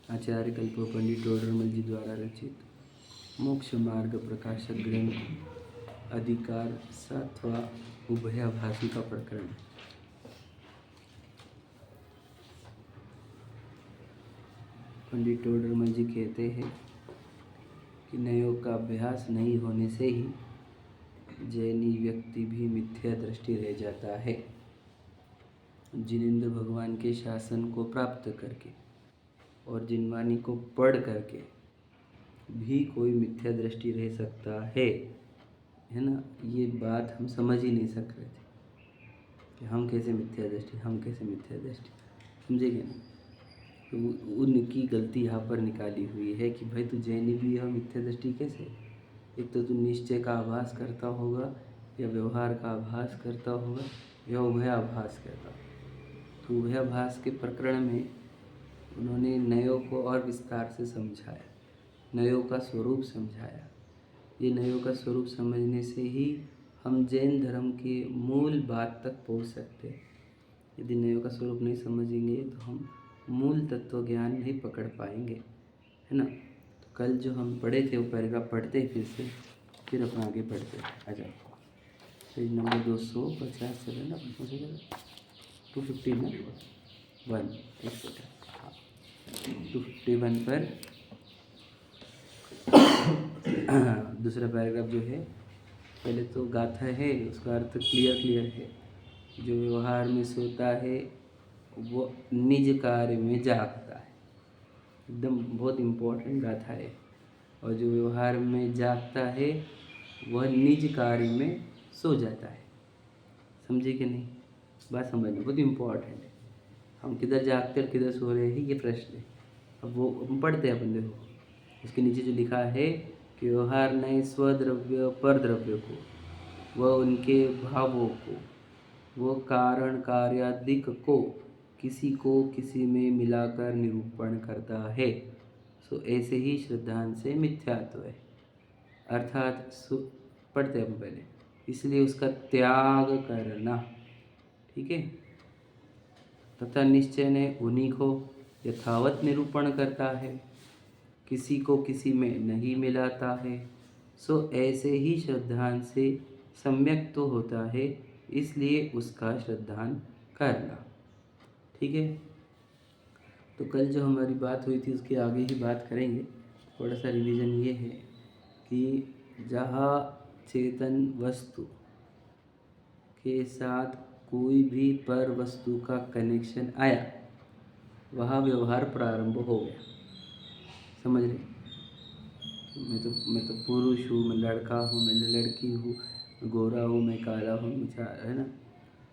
आचार्य कल्प पंडित टोडरमल जी द्वारा रचित मोक्ष मार्ग प्रकाशक ग्रंथ अधिकार 7वां उभयाभासी का प्रकरण। पंडित टोडरमल जी कहते हैं कि नयोग का अभ्यास नहीं होने से ही जैनी व्यक्ति भी मिथ्या दृष्टि रह जाता है। जिनेंद्र भगवान के शासन को प्राप्त करके और जिनवानी को पढ़ करके भी कोई मिथ्या दृष्टि रह सकता है ना। ये बात हम समझ ही नहीं सक रहे थे कि हम कैसे मिथ्या दृष्टि समझेंगे ना। तो उनकी गलती यहाँ पर निकाली हुई है कि भाई तू जैनी भी है, मिथ्या दृष्टि कैसे। एक तो तू निश्चय का आभास करता होगा या व्यवहार का आभास करता होगा या उभयाभास करता होगा। तो उभयाभास के प्रकरण में उन्होंने नयों को और विस्तार से समझाया, नयों का स्वरूप समझाया। ये नयों का स्वरूप समझने से ही हम जैन धर्म के मूल बात तक पहुंच सकते हैं। यदि नयों का स्वरूप नहीं समझेंगे तो हम मूल तत्व ज्ञान नहीं पकड़ पाएंगे, है ना। तो कल जो हम पढ़े थे वो पैराग्राफ पढ़ते हैं फिर अपना आगे पढ़ते हैं। आ जाओ पेज नंबर 250 ना 251 एक सेकंड 251 पर दूसरा पैराग्राफ जो है, पहले तो गाथा है, उसका अर्थ क्लियर है। जो व्यवहार में सोता है वो निज कार्य में जागता है, एकदम बहुत इम्पोर्टेंट गाथा है। और जो व्यवहार में जागता है वह निज कार्य में सो जाता है। समझे कि नहीं, बात समझना बहुत इम्पोर्टेंट है। हम किधर जागते और किधर सो रहे हैं ये प्रश्न है। अब वो हम पढ़ते हैं अपन, देखो उसके नीचे जो लिखा है कि व्यवहार नए स्वद्रव्य पर द्रव्य को व उनके भावों को वो कारण कार्यादिक को किसी में मिलाकर निरूपण करता है। सो ऐसे ही श्रद्धांत से मिथ्यात्व है, अर्थात पढ़ते हैं हम पहले, इसलिए उसका त्याग करना, ठीक है। तथा निश्चय ने उन्हीं को यथावत निरूपण करता है, किसी को किसी में नहीं मिलाता है। सो ऐसे ही श्रद्धांत से सम्यक तो होता है, इसलिए उसका श्रद्धान करना, ठीक है। तो कल जो हमारी बात हुई थी उसके आगे ही बात करेंगे। थोड़ा सा रिवीजन ये है कि जहाँ चेतन वस्तु के साथ कोई भी पर वस्तु का कनेक्शन आया वहाँ व्यवहार प्रारंभ हो गया। समझ रहे, मैं तो पुरुष हूँ, मैं लड़का हूँ, मैं लड़की हूँ, मैं गोरा हूँ, मैं काला हूँ, है ना,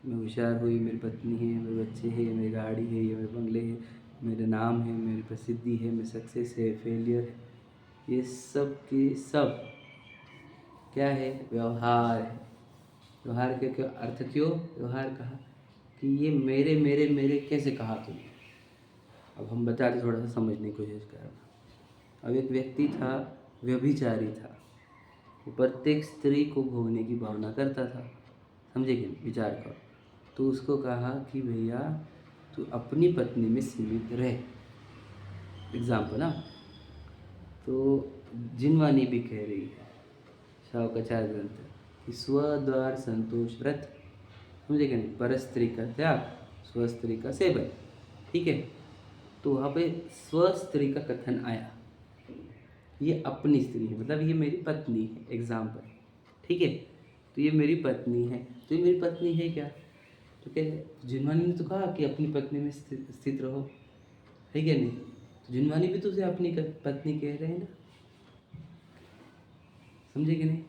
मैं होशियार हुई, मेरी पत्नी है, मेरे बच्चे हैं, मेरी गाड़ी है, ये मेरे बंगले हैं, मेरे नाम है, मेरी प्रसिद्धि है, मेरी सक्सेस है, फेलियर है, ये सब के सब क्या है, व्यवहार है। व्यवहार के क्या अर्थ, क्यों व्यवहार कहा कि ये मेरे मेरे मेरे कैसे कहा तुमने। अब हम बताते, थोड़ा सा समझने की कोशिश कर रहा हूँ। अब एक व्यक्ति था, व्यभिचारी था, वो प्रत्येक स्त्री को भोगने की भावना करता था। समझे कि नहीं, विचार करो। तो उसको कहा कि भैया तू अपनी पत्नी में सीमित रहे, एग्जाम्पल ना। तो जिनवानी भी कह रही है, शावकाचार्य ग्रंथ, कि स्वद्वार संतोष व्रत, समझे कि नहीं, परस्त्री का त्याग, स्वस्त्री का सेवन, ठीक है। तो वहाँ पे स्वस्त्री का कथन आया, ये अपनी स्त्री है, मतलब ये मेरी पत्नी है, एग्जाम्पल, ठीक है। तो ये मेरी पत्नी है, तो ये मेरी पत्नी है क्या, तो क्या जिनवानी ने तो कहा कि अपनी पत्नी में स्थित रहो, है क्या नहीं। तो जिनवानी भी तो उसे अपनी पत्नी कह रहे हैं ना, समझे कि नहीं।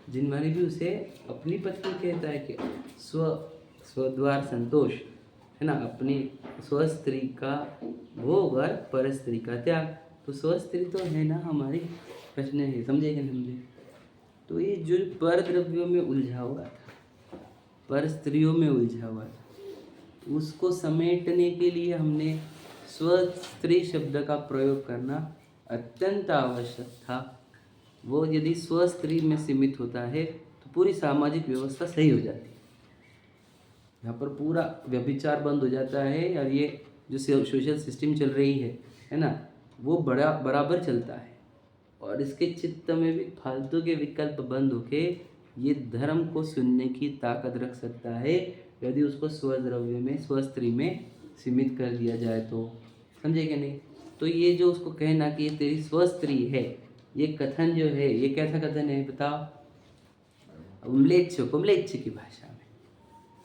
जिनवानी भी उसे अपनी पत्नी कहता है कि स्वद्वार संतोष, है ना, अपनी स्वस्त्री का भोग और पर स्त्री का त्याग। तो स्वस्त्री तो है ना हमारी, प्रश्न है, समझे कि नहीं समझे। तो ये जो पर द्रव्यों में उलझा हुआ था, पर स्त्रियों में उलझा हुआ था, उसको समेटने के लिए हमने स्वस्त्री शब्द का प्रयोग करना अत्यंत आवश्यक था। वो यदि स्वस्त्री में सीमित होता है तो पूरी सामाजिक व्यवस्था सही हो जाती है। यहाँ पर पूरा व्यभिचार बंद हो जाता है और ये जो सोशल सिस्टम चल रही है ना, वो बराबर चलता है। और इसके चित्त में भी फालतू के विकल्प बंद होके ये धर्म को सुनने की ताकत रख सकता है, यदि उसको स्वद्रव्य में, स्वस्त्री में सीमित कर दिया जाए तो। समझे कि नहीं? तो ये जो उसको कहना कि ये तेरी स्वस्त्री है, ये कथन जो है, ये कैसा कथन है बताओ? कुम्लेच्छ की भाषा में।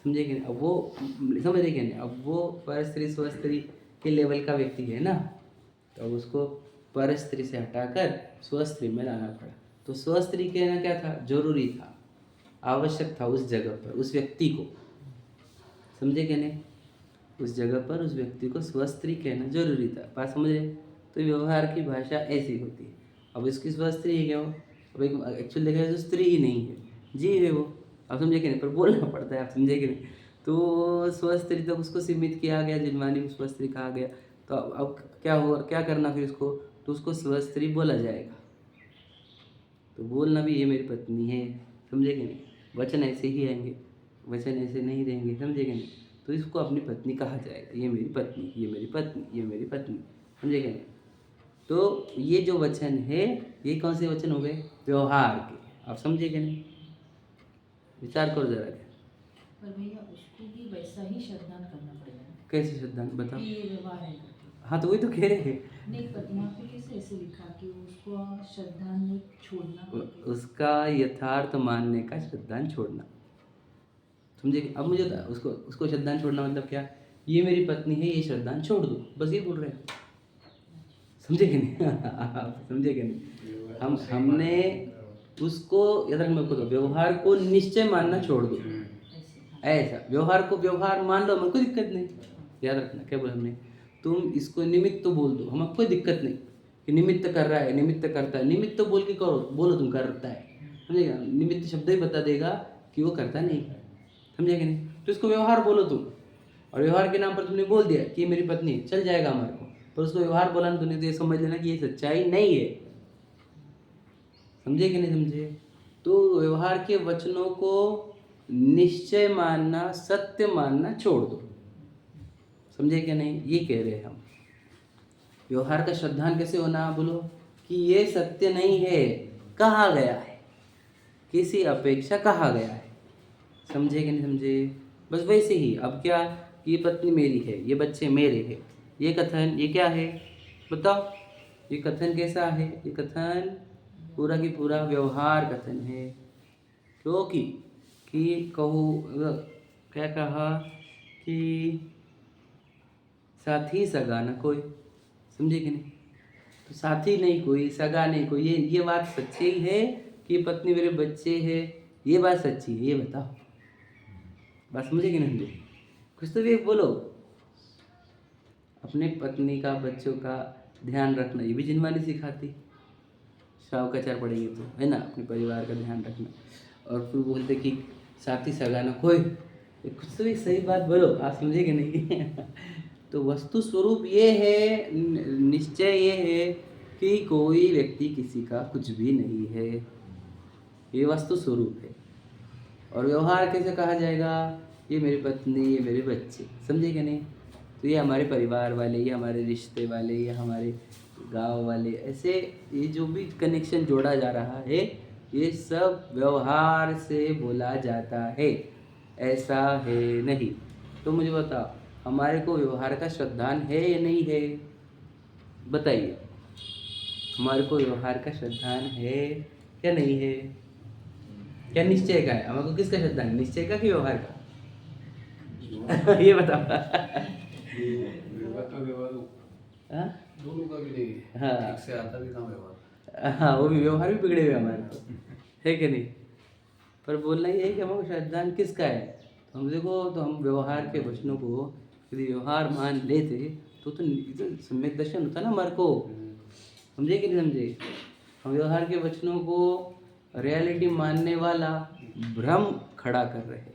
समझे कि नहीं? अब वो समझे कि नहीं? अब वो परस्त्री स्वस्त्री के लेवल का व्यक्ति है ना, तो अब उसको परस्त्री से हटाकर स्वस्त्री में लाना पड़ा। तो स्वस्त्री कहना क्या था? जरूरी था, आवश्यक था उस जगह पर, उस व्यक्ति को। समझे कि नहीं? उस जगह पर उस व्यक्ति को स्वस्त्री कहना जरूरी था। बात समझ रहे? तो व्यवहार की भाषा ऐसी होती है। अब इसकी स्वस्त्री है क्या वो? अब एक एक्चुअल देखा जाए तो स्त्री ही नहीं है, जी है वो। आप समझे कि नहीं? पर बोलना पड़ता है, आप समझे कि नहीं? तो स्वस्त्री तक उसको सीमित किया गया, जिनवानी में स्वस्त्री कहा गया। तो अब क्या हुआ, क्या करना फिर उसको? तो उसको स्वस्त्री बोला जाएगा। तो बोलना भी ये मेरी पत्नी है। समझे कि नहीं? वचन ऐसे ही आएंगे, वचन ऐसे नहीं रहेंगे। समझे कि नहीं? तो इसको अपनी पत्नी कहा जाएगा, ये मेरी पत्नी, ये मेरी पत्नी, ये मेरी पत्नी। समझे कि नहीं? तो ये जो वचन है, ये कौन से वचन हो गए? व्यवहार के। आप समझे कि नहीं? विचार करो जरा। पर भैया उसको भी वैसा ही श्रद्धान करना पड़ेगा ना? कैसे श्रद्धान बताओ? कि ये व्यवहार है करके। हाँ, तो वही तो कह रहे हैं। नहीं, पर यहाँ पे कैसे ऐसे लिखा कि उसको श्रद्धान में छोड़ना करके? उसका यथार्थ मानने का श्रद्धान छोड़ना। समझे? अब मुझे उसको उसको श्रद्धान छोड़ना मतलब क्या? ये मेरी पत्नी है, ये श्रद्धान छोड़ दो, बस ये बोल रहे हैं। समझे कि नहीं? आप समझे कि नहीं? हमने उसको याद रखना, व्यवहार को निश्चय मानना छोड़ दो। ऐसा व्यवहार को व्यवहार मान लो, हमें कोई दिक्कत नहीं। याद रखना क्या बोला हमने? तुम इसको निमित्त तो बोल दो, हमें कोई दिक्कत नहीं कि निमित्त कर रहा है, निमित्त करता है। निमित्त तो बोल के करो, बोलो तुम करता है। समझेगा? निमित्त शब्द ही बता देगा कि वो करता नहीं। समझे कि नहीं? तो इसको व्यवहार बोलो तुम। और व्यवहार के नाम पर तुमने बोल दिया कि मेरी पत्नी, चल जाएगा हमारे को, पर उसको व्यवहार बोला ना तुमने, तो ये समझ लेना कि ये सच्चाई नहीं है। समझे कि नहीं समझे? तो व्यवहार के वचनों को निश्चय मानना, सत्य मानना छोड़ दो। समझे क्या नहीं? ये कह रहे हैं हम। व्यवहार का श्रद्धान कैसे होना? बोलो कि ये सत्य नहीं है, कहा गया है, किसी अपेक्षा कहा गया है। समझे कि नहीं समझे? बस वैसे ही। अब क्या? ये पत्नी मेरी है, ये बच्चे मेरे हैं, ये कथन, ये क्या है बताओ? ये कथन कैसा है? ये कथन पूरा की पूरा व्यवहार कथन है। क्योंकि कहो क्या कहा कि साथी सगा न कोई। समझे कि नहीं? तो साथी नहीं कोई, सगा नहीं कोई, ये बात सच्ची है कि पत्नी मेरे बच्चे है, ये बात सच्ची है? ये बताओ। बात समझे कि नहीं? कुछ तो भी बोलो। अपने पत्नी का, बच्चों का ध्यान रखना, ये भी जिनवानी सिखाती। शावकाचार पढ़ेंगे तो, है ना? अपने परिवार का ध्यान रखना। और फिर बोलते कि साथी सगा न कोई। कुछ तो भी सही बात बोलो। आप समझे कि नहीं? तो वस्तु स्वरूप ये है, निश्चय ये है कि कोई व्यक्ति किसी का कुछ भी नहीं है। ये वस्तु स्वरूप है। और व्यवहार कैसे कहा जाएगा? ये मेरी पत्नी, ये मेरे बच्चे। समझे कि नहीं? तो ये हमारे परिवार वाले, ये हमारे रिश्ते वाले, ये हमारे गांव वाले, ऐसे ये जो भी कनेक्शन जोड़ा जा रहा है, ये सब व्यवहार से बोला जाता है, ऐसा है नहीं। तो मुझे बताओ, हमारे को व्यवहार का श्रद्धान है या नहीं है? बताइए, हमारे को व्यवहार का श्रद्धान है क्या नहीं है? क्या निश्चय का है? हमारे को किसका श्रद्धान है, निश्चय का कि व्यवहार का? ये बताओ। हाँ? दोनों का भी नहीं है। हाँ। ठीक से आता भी कहाँ व्यवहार। हाँ, वो भी व्यवहार भी बिगड़े हुए हमारे को, है कि नहीं? पर बोलना ये है कि हमको श्रद्धान किसका है? तो हम देखो, तो हम व्यवहार के वचनों को यदि व्यवहार मान लेते तो सम्यक दर्शन होता ना हमारे को। समझे कि नहीं समझे? हम व्यवहार के वचनों को रियलिटी मानने वाला भ्रम खड़ा कर रहे हैं।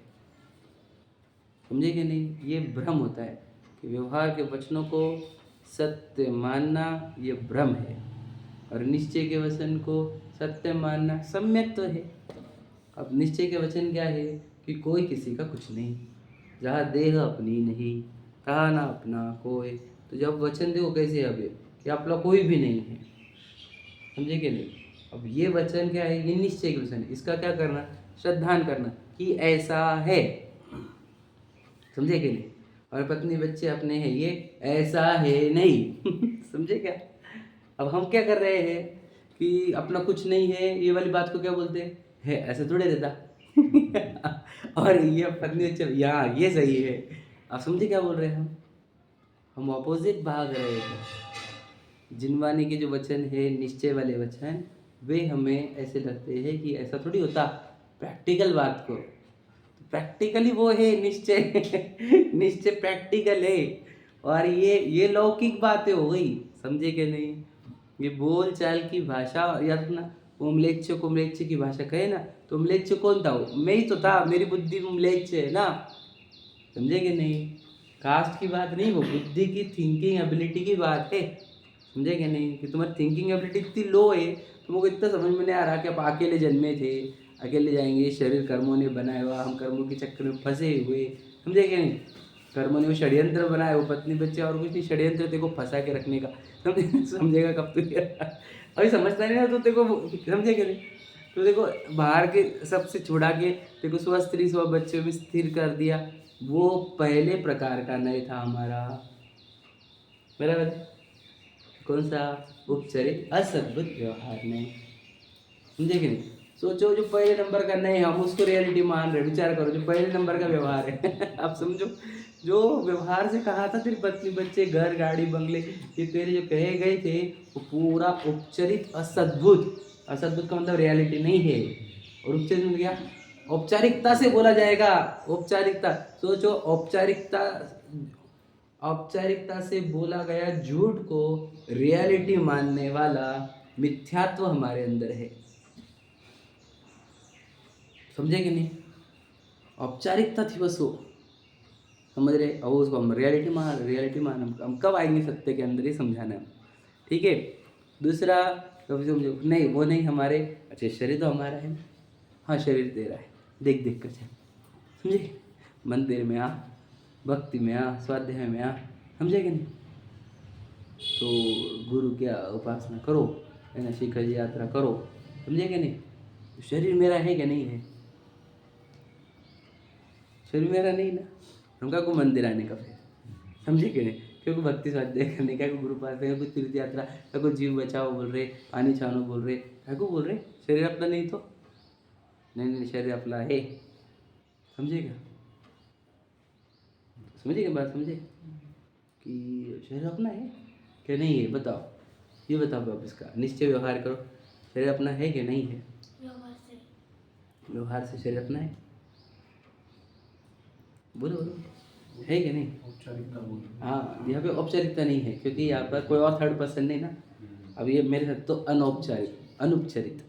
समझे कि नहीं? ये भ्रम होता है कि व्यवहार के वचनों को सत्य मानना, ये भ्रम है। और निश्चय के वचन को सत्य मानना सम्यक तो है। अब निश्चय के वचन क्या है? कि कोई किसी का कुछ नहीं, जहाँ देह अपनी नहीं, कहा ना अपना कोई। तो जब वचन देखो कैसे है अब ये, कि अपना कोई भी नहीं है, समझे कि नहीं। अब ये वचन क्या है, ये निश्चय के वचन है, इसका क्या करना, श्रद्धान करना कि ऐसा है, समझे कि नहीं। और पत्नी बच्चे अपने हैं, ये ऐसा है नहीं समझे क्या। अब हम क्या कर रहे हैं कि अपना कुछ नहीं है, ये वाली बात को क्या बोलते हैं, है ऐसे थोड़े रहता और ये पत्नी बच्चे यहाँ ये सही है। अब समझे क्या बोल रहे हैं हम ऑपोजिट भाग रहे हैं। जिनवानी के जो वचन है निश्चय वाले वचन, वे हमें ऐसे लगते हैं कि ऐसा थोड़ी होता, प्रैक्टिकल बात को, प्रैक्टिकली वो है निश्चय निश्चय प्रैक्टिकल है। और ये लौकिक बातें हो गई, समझे कि नहीं। ये बोल चाल की भाषा, याद रखना, उमलेच्छ कुमलेच्छ की भाषा कहे ना, तो उमलेच्छ कौन था, मैं ही तो था, मेरी बुद्धि उमलेच्छ है ना, समझे कि नहीं। कास्ट की बात नहीं, वो बुद्धि की थिंकिंग एबिलिटी की बात है, समझे कि नहीं। कि तुम्हारी थिंकिंग एबिलिटी इतनी लो है, तुमको इतना समझ में नहीं आ रहा कि आप अकेले जन्मे थे, अकेले जाएंगे, शरीर कर्मों ने बनाया हुआ, हम कर्मों के चक्कर में फंसे हुए, समझे कि नहीं। कर्मों ने वो षड्यंत्र बनाया, वो पत्नी बच्चे और कुछ नहीं, षड्यंत्र तेको फंसा के रखने का, समझेगा कब तू अभी समझता नहीं ना तो तेको, समझे कि नहीं। तो देखो बाहर के सबसे छुड़ा के देखो स्व स्त्री स्व बच्चों में स्थिर कर दिया, वो पहले प्रकार का नहीं था हमारा, बराबर। कौन सा, उपचरित असद्भुत व्यवहार नहीं, समझे कि नहीं। सोचो जो पहले नंबर का नहीं, हम उसको रियलिटी मान रहे, विचार करो जो पहले नंबर का व्यवहार है आप समझो, जो व्यवहार से कहा था तेरी पत्नी बच्चे घर गाड़ी बंगले, ये तेरे जो कहे गए थे वो पूरा उपचरित असद्भुत, असद्भुत का मतलब रियलिटी नहीं है। और उपचरित मतलब क्या, औपचारिकता से बोला जाएगा, औपचारिकता, सोचो औपचारिकता, औपचारिकता से बोला गया झूठ को रियलिटी मानने वाला मिथ्यात्व हमारे अंदर है, समझे कि नहीं। औपचारिकता थी बस वो, समझ रहे। अब उसको हम रियलिटी मान हम कब आएंगे सत्य के अंदर, ही समझाना है, ठीक है। दूसरा कभी समझो नहीं वो नहीं हमारे, अच्छा शरीर तो हमारा है, हाँ शरीर तेरा है, देख देख कर चल, समझे। मंदिर में आ, भक्ति में आ, स्वाध्याय में आ, समझे कि नहीं। तो गुरु क्या उपासना करो, है ना, शिखर जी यात्रा करो, समझे कि नहीं। तो शरीर मेरा है कि नहीं है, शरीर मेरा नहीं ना, हमका को मंदिर आने का फिर, समझे कि नहीं। क्योंकि भक्ति स्वाध्याय करने का, गुरु पास है, कुछ तीर्थ यात्रा, कुछ जीव बचाओ बोल रहे, पानी छानो बोल रहे, क्या को बोल रहे, शरीर अपना नहीं तो नहीं शरीर अपना है, समझेगा, समझिए बात, समझे कि शरीर अपना है कि नहीं है, बताओ, ये बताओ आप, इसका निश्चय व्यवहार करो, शरीर अपना है कि नहीं है। व्यवहार से शरीर अपना है, बोलो बोलो, है कि नहीं। औपचारिकता बोल, हाँ यहाँ पे औपचारिकता नहीं है, क्योंकि यहाँ पर कोई और थर्ड पर्सन नहीं ना। अब ये मेरे साथ तो अनौपचारिक अनुपचरित,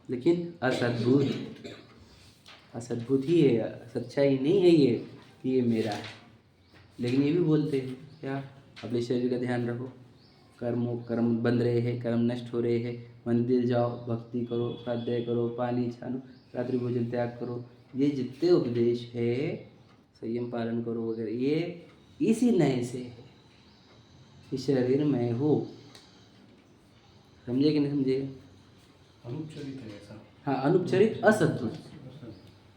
लेकिन असद्भुत, असद्भुत ही है, सच्चाई नहीं है ये कि ये मेरा है। लेकिन ये भी बोलते हैं क्या, अपने शरीर का ध्यान रखो, कर्म बन रहे हैं, कर्म नष्ट हो रहे हैं, मंदिर जाओ, भक्ति करो, स्वाध्याय करो, पानी छानो, रात्रि भोजन त्याग करो, ये जितने उपदेश है, संयम पालन करो वगैरह, ये इसी नए से है, इस शरीर में हो, समझे कि नहीं समझे। अनुपचरित है ऐसा, हाँ अनुपचरित असद्भुत,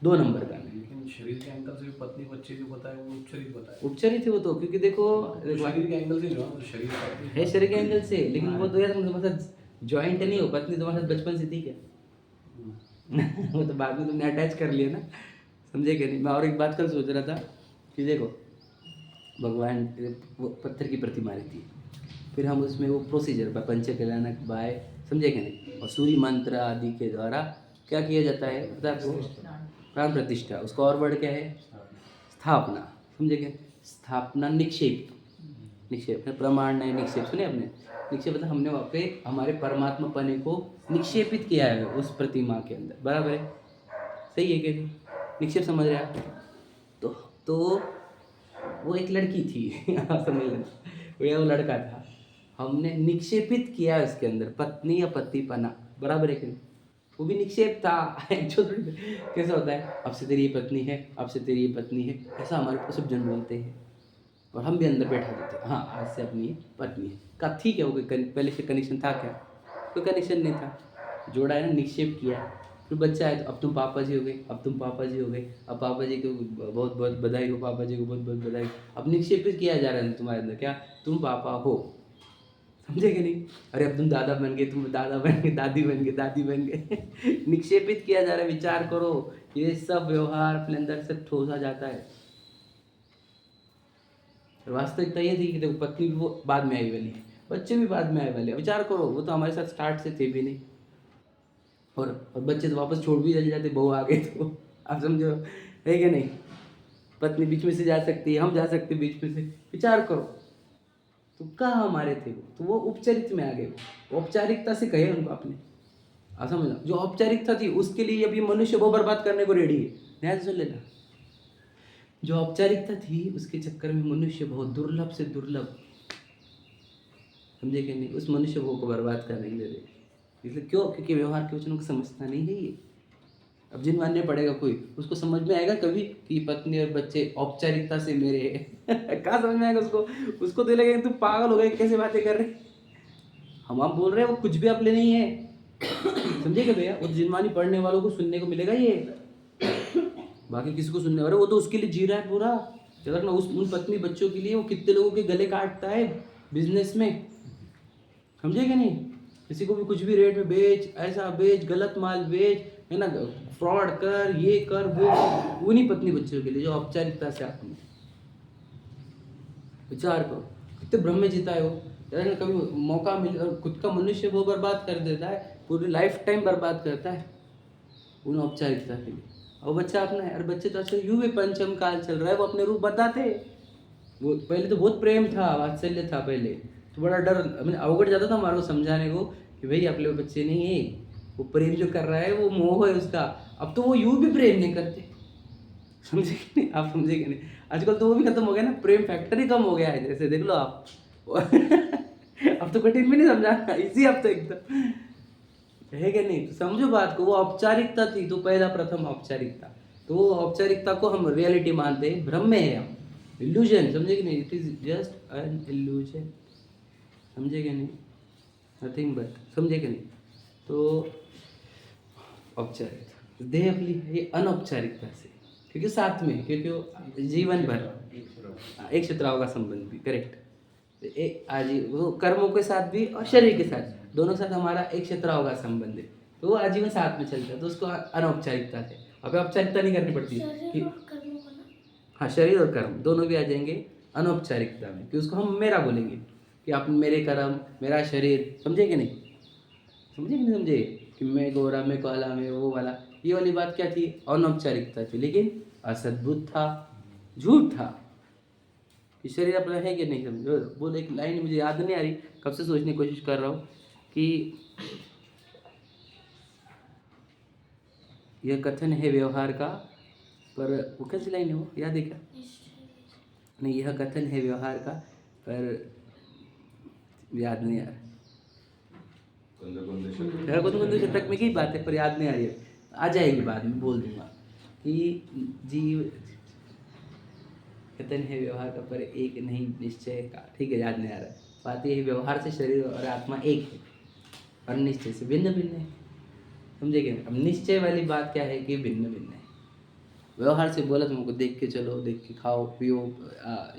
2 नंबर का नहीं। लेकिन शरीर के एंगल से पत्नी बच्चे जो बताए वो उपचरित बताए, उपचरित है वो तो, क्योंकि देखो शरीर के एंगल से जो है, शरीर है शरीर के एंगल से, लेकिन वो तो यार तुम्हारे साथ ज्वाइंट नहीं हो, पत्नी तुम्हारे साथ बचपन से थी क्या वो तो बाद में तुमने अटैच कर लिया ना, समझे कि नहीं। मैं और एक बात कल सोच रहा था कि देखो भगवान वो पत्थर की प्रतिमा रहती है, फिर हम उसमें वो प्रोसीजर पर पंचकल्याणक बाय, समझे कि नहीं, और सूर्य मंत्र आदि के द्वारा क्या किया जाता है पता है आपको, प्राण प्रतिष्ठा, उसका और वर्ड क्या है, स्थापना, समझे क्या, स्थापना, निक्षेप, निक्षेप प्रमाण नहीं, निक्षेप सुने आपने, निक्षेप मतलब हमने वहाँ पे हमारे परमात्मा पने को निक्षेपित किया है उस प्रतिमा के अंदर, बराबर है, सही है कि नहीं, निक्षेप समझ रहे आप। तो वो एक लड़की थी आप समझ लेना, वो लड़का था, हमने निक्षेपित किया उसके अंदर पत्नी या पतिपना, बराबर है कि नहीं, वो भी निक्षेप था। एक्चुअली कैसा होता है, अब से तेरी ये पत्नी है, अब से तेरी ये पत्नी है, ऐसा हमारे को सब जन बोलते हैं और हम भी अंदर बैठा देते हैं, हाँ आज से अपनी ये पत्नी है। का ठीक है, वो कोई पहले से कनेक्शन था क्या? कोई कनेक्शन नहीं था, जोड़ा है ना, निक्षेप किया। फिर बच्चा है तो अब तुम पापा जी हो गए, अब तुम पापा जी हो गए, अब पापा जी को बहुत बहुत बधाई हो, पापा जी को बहुत बहुत बधाई। अब निक्षेपित किया जा रहा है तुम्हारे अंदर, क्या तुम पापा हो, समझे कि नहीं? अरे अब तुम दादा बन गए, तुम दादा बन गए, दादी बन गए, दादी बन गए। निक्षेपित किया जा रहा है। विचार करो, ये सब व्यवहार अपने अंदर से ठोसा जाता है। वास्तविकता ये थी कि देखो पत्नी भी वो बाद में आई वाली है, बच्चे भी बाद में आए वाले हैं। विचार करो, वो तो हमारे साथ स्टार्ट से थे भी नहीं, और बच्चे तो वापस छोड़ भी चले जाते, बहू आ गए तो। आप समझो, है कि नहीं? पत्नी बीच में से जा सकती है, हम जा सकते हैं बीच में से। विचार करो, तो कहाँ हमारे थे वो? तो वो उपचारित में आ गए, वो औपचारिकता से कहे उनको आपने। आप समझ लो, जो औपचारिकता थी उसके लिए अभी मनुष्य वो बर्बाद करने को रेडी है। ध्यान से सुन लेना, जो औपचारिकता थी उसके चक्कर में मनुष्य बहुत दुर्लभ से दुर्लभ, समझे कि नहीं, उस मनुष्य भोग को बर्बाद करने के लिए। इसलिए क्यों? क्योंकि व्यवहार के वचनों को समझता नहीं है ये। अब जिन मानने पड़ेगा कोई, उसको समझ में आएगा कभी कि पत्नी और बच्चे औपचारिकता से मेरे हैं? कहाँ समझ में आएगा उसको? उसको तो लगेगा तुम पागल हो गए, कैसे बातें कर रहे। हम आप बोल रहे हैं वो कुछ भी अपने नहीं है। समझे क्या भैया? वो जिनवानी पढ़ने वालों को सुनने को मिलेगा ये, बाकी किसी को सुनने वाले, वो तो उसके लिए जी रहा है पूरा। चलो ना, उन पत्नी बच्चों के लिए वो कितने लोगों के गले काटता है बिजनेस में, समझे कि नहीं? किसी को भी कुछ भी रेट में बेच, ऐसा बेच, गलत माल बेच, है ना, फ्रॉड कर, ये कर, वो नहीं पत्नी बच्चों के लिए जो औपचारिकता से आपने। विचार करो, कितने भ्रम में जीता है वो। यार कभी मौका मिले और खुद का मनुष्य वो बर्बाद कर देता है, पूरी लाइफ टाइम बर्बाद करता है उन औपचारिकता के लिए। और बच्चा अपना है, अरे बच्चे तो आजकल यूं भी पंचम काल चल रहा है, वो अपने रूप बताते। वो पहले तो बहुत प्रेम था, वात्सल्य था पहले, तो बड़ा डर, मैंने अवगढ़ जाता था हमारे को समझाने को कि भाई अपने बच्चे नहीं है, वो प्रेम जो कर रहा है वो मोह है उसका। अब तो वो यूं भी प्रेम नहीं करते, समझे कि नहीं? आप समझे कि नहीं? आजकल तो वो भी खत्म हो गया ना, प्रेम फैक्टर ही कम हो गया है, जैसे देख लो आप। अब तो कठिन भी नहीं समझाना, इजी अब तो एकदम, है कि नहीं? तो समझो बात को, वो औपचारिकता थी, तो पहला प्रथम औपचारिकता, तो वो औपचारिकता को हम रियलिटी मानते हैं, भ्रम में है हम, इल्यूजन, समझे कि नहीं? It is just an illusion, समझे कि नहीं? नथिंग बट, समझे कि नहीं? तो औपचारिकता देह अपनी है ये अनौपचारिकता से, क्योंकि साथ में, क्योंकि वो जीवन भर एक क्षेत्राओं का संबंध भी, करेक्ट, वो कर्मों के साथ भी और शरीर के साथ, दोनों के साथ हमारा एक क्षेत्राओं का संबंध है, तो वो आजीवन साथ में चलता है, तो उसको अनौपचारिकता है। अब औपचारिकता नहीं करनी पड़ती कि हाँ, शरीर और कर्म दोनों भी आ जाएंगे अनौपचारिकता में, कि उसको हम मेरा बोलेंगे कि आप मेरे कर्म, मेरा शरीर, समझे कि नहीं? समझे कि नहीं समझे? कि मैं गोरा, मैं काला, मैं वो वाला, ये वाली बात क्या थी? अनौपचारिकता थी, लेकिन असद्भुत था, झूठ था कि शरीर अपना है कि नहीं। समझो, बोल, एक लाइन मुझे याद नहीं आ रही, कब से सोचने की कोशिश कर रहा हूँ कि यह कथन है व्यवहार का, पर वो कैसी लाइन है, वो याद है क्या? नहीं, यह कथन है व्यवहार का, पर याद नहीं आ रहा। कुछ तक में की बात है, पर याद नहीं आ रही है, आ जाएगी बाद में, बोल दूंगा कि जीव कथन है व्यवहार का, पर एक नहीं निश्चय का, ठीक है, याद नहीं आ रहा है। बात यह है, व्यवहार से शरीर और आत्मा एक है और निश्चय से भिन्न भिन्न है, समझे क्या? अब निश्चय वाली बात क्या है कि भिन्न भिन्न है। व्यवहार से बोला तुमको देख के चलो, देख के खाओ पियो,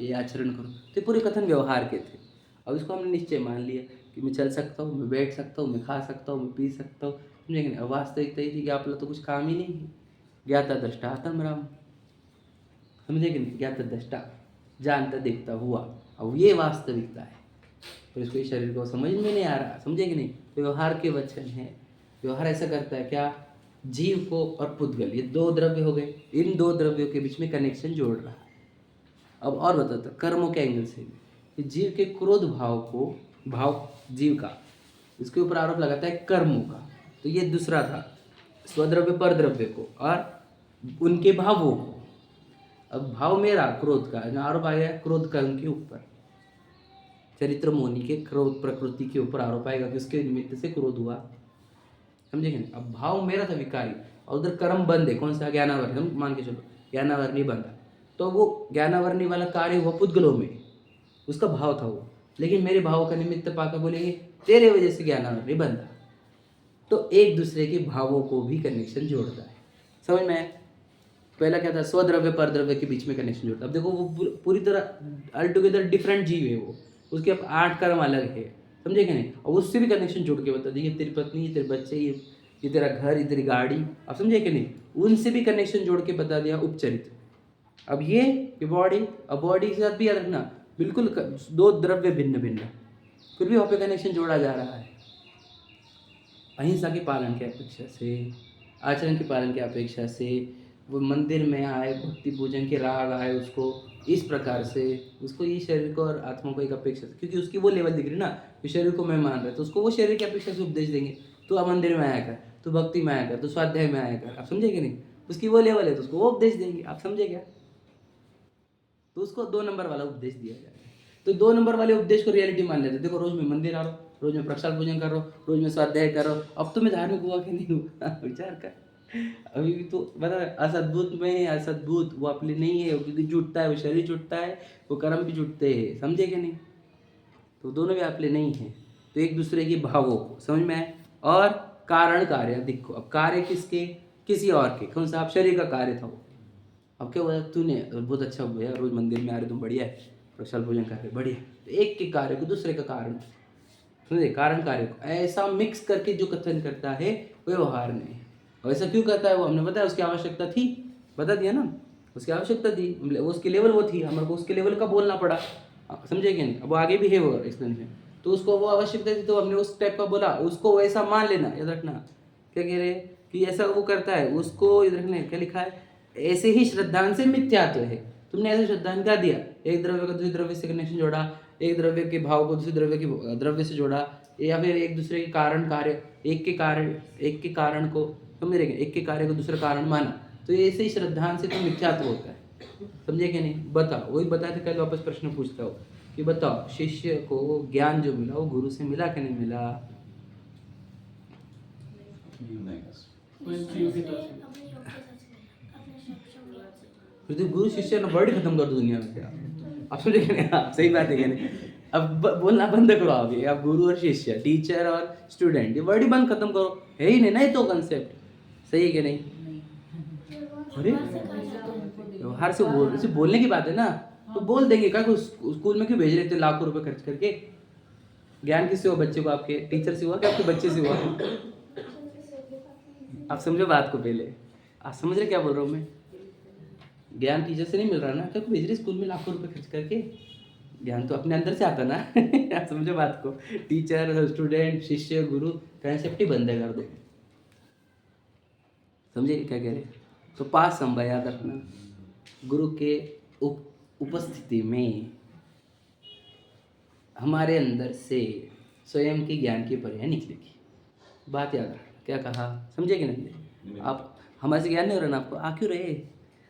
ये आचरण करो, तो पूरे कथन व्यवहार के थे। अब इसको हमने निश्चय मान लिया कि मैं चल सकता हूँ, मैं बैठ सकता हूँ, मैं खा सकता हूँ, मैं पी सकता हूँ, समझे कि नहीं? अब वास्तविकता ये थी कि आप लोग तो कुछ काम ही नहीं है, ज्ञाता दृष्टा आत्म राम, समझे कि नहीं? ज्ञाता दृष्टा, जानता देखता हुआ, अब ये वास्तविकता है, तो इसको इस शरीर को समझ में नहीं आ रहा, समझे कि नहीं? तो व्यवहार के वचन है, व्यवहार ऐसा करता है क्या? जीव को और पुद्गल, ये दो द्रव्य हो गए, इन दो द्रव्यों के बीच में कनेक्शन जोड़ रहा है। अब और बताता कर्मों के एंगल से कि जीव के क्रोध भाव को, भाव जीव का, इसके ऊपर आरोप लगाता है कर्मों का, तो ये दूसरा था, स्वद्रव्य पर द्रव्य को और उनके भावों को। अब भाव मेरा क्रोध का, आरोप आ गया क्रोध कर्म के ऊपर, चरित्र मोनी के क्रोध प्रकृति के ऊपर आरोप आएगा कि उसके निमित्त से क्रोध हुआ। समझे कि नहीं। अब भाव मेरा था विकारी और उधर कर्म बंद है, कौन सा, ज्ञानावरणी, हम मान के चलो ज्ञानावरणी बंधा, तो वो ज्ञानावरणी वाला कार्य हुआ पुद्गलों में, उसका भाव था वो, लेकिन मेरे भाव का निमित्त पाकर बोलेंगे तेरे वजह से ज्ञानावरणी बंधा। तो एक दूसरे के भावों को भी कनेक्शन जोड़ता है, समझ में आया। पहला क्या था, स्वद्रव्य परद्रव्य के बीच में कनेक्शन जोड़ता है। अब देखो वो पूरी तरह ऑल टुगेदर डिफरेंट जीव है वो, उसके अब 8 कर्म अलग है, समझे कि नहीं। और उससे भी कनेक्शन जोड़ के बता दी, ये तेरी पत्नी, ये तेरे बच्चे, ये तेरा घर, ये तेरी गाड़ी, अब समझे कि नहीं। उनसे भी कनेक्शन जोड़ के बता दिया उपचरित। अब ये बॉडी, अब बॉडी के साथ भी याद रखना बिल्कुल 2 द्रव्य भिन्न भिन्न, फिर भी वहाँ पे कनेक्शन जोड़ा जा रहा है। अहिंसा के पालन की अपेक्षा से, आचरण के पालन की अपेक्षा से, वो मंदिर में आए, भक्ति पूजन के राग आए, उसको इस प्रकार से, उसको ये शरीर को और आत्मा को एक अपेक्षा से, क्योंकि उसकी वो लेवल दिख रही ना कि शरीर को मैं मान रहा, तो उसको वो शरीर की अपेक्षा से उपदेश देंगे। तो अब मंदिर में आया कर, तो भक्ति में आया कर, तो स्वाध्याय में आया कर, आप समझे कि नहीं। उसकी वो लेवल है तो उसको वो उपदेश देंगे, आप समझे क्या। तो उसको 2 नंबर वाला उपदेश दिया जाएगा। तो 2 नंबर वाले उपदेश को रियलिटी मान लेते। देखो रोज मैं मंदिर आ रहा हूँ, रोज मैं प्रसाद पूजन कर रहा हूँ, रोज मैं स्वाध्याय कर रहा हूँ, अब तो मैं धार्मिक हुआ कि नहीं हुआ विचार कर। अभी भी तो बता, असद्भुत में असद्भुत वो अपने नहीं है, क्योंकि जुटता है, वो शरीर जुटता है, वो कर्म भी जुटते हैं, समझे कि नहीं। तो दोनों भी आपले नहीं है, तो एक दूसरे के भावों को समझ में आए। और कारण कार्य देखो, अब कार्य किसके, किसी और के, कौन सा, आप शरीर का कार्य था वो। अब क्या हुआ, तूने बहुत अच्छा भैया रोज मंदिर में आ रहे, तुम बढ़िया है, प्रसाद भोजन कर रहे, बढ़िया। तो एक के कार्य को दूसरे का कारण, समझे, कारण कार्य को ऐसा मिक्स करके जो कथन करता है व्यवहार में। और ऐसा क्यों करता है वो हमने बताया, उसकी आवश्यकता थी, बता दिया ना, उसकी आवश्यकता थी, उसकी लेवल वो थी, हमारे को उसके लेवल का बोलना पड़ा, समझे कि नहीं। अब आगे भी है वो एक्सप्लेनेशन, तो उसको वो आवश्यकता थी तो हमने उस टाइप का बोला, उसको वैसा मान लेना, याद रखना। क्या कह रहे कि ऐसा वो करता है, उसको याद रखना, क्या लिखा है, ऐसे ही श्रद्धांत से मिथ्यात्व है। तुमने ऐसे श्रद्धांत क्या दिया, एक द्रव्य का दूसरे द्रव्य से कनेक्शन जोड़ा, एक द्रव्य के भाव को दूसरे द्रव्य के द्रव्य से जोड़ा, या फिर एक दूसरे के कारण कार्य, एक के कारण को, समझ रहे, एक के कार्य को दूसरा कारण माना, तो ऐसे ही श्रद्धांत से तो मिथ्यात्व होता है, समझे कि नहीं। बताओ, वही बताए थे कल, वापस प्रश्न पूछता हो कि बताओ शिष्य को ज्ञान जो मिला वो गुरु से मिला कि नहीं मिला। फिर तो गुरु शिष्य ना वर्ड खत्म कर दो दुनिया में क्या, आप समझे कि नहीं। आप सही बात है कि नहीं। अब बोलना बंद करो अभी, आप गुरु और शिष्य, टीचर और स्टूडेंट, ये वर्ड ही बंद खत्म करो, है ही नहीं ना ये तो कंसेप्ट, सही है कि नहीं। अरे व्यवहार से बोलने की बात है ना, तो बोल देंगे क्या, स्कूल में क्यों भेज रहे थे लाखों रुपए खर्च करके। ज्ञान किससे हुआ बच्चे को, आपके टीचर से हुआ कि आपके बच्चे से हुआ। आप समझो बात को, पहले आप समझ रहे क्या बोल रहा हूँ मैं। ज्ञान टीचर से नहीं मिल रहा ना, क्या भेज रहे स्कूल में लाखों रुपए खर्च करके, ज्ञान तो अपने अंदर से आता ना। आप समझो बात को, टीचर स्टूडेंट शिष्य गुरु कंसेप्ट ही बंद कर दो, समझे क्या कह रहे। तो पास संभव याद रखना, गुरु के उपस्थिति में हमारे अंदर से स्वयं के ज्ञान की पर्याय निकलेगी, बात याद रखना। क्या कहा, समझे कि नहीं। आप हमारे से ज्ञान नहीं हो रहा ना आपको, आ क्यों रहे,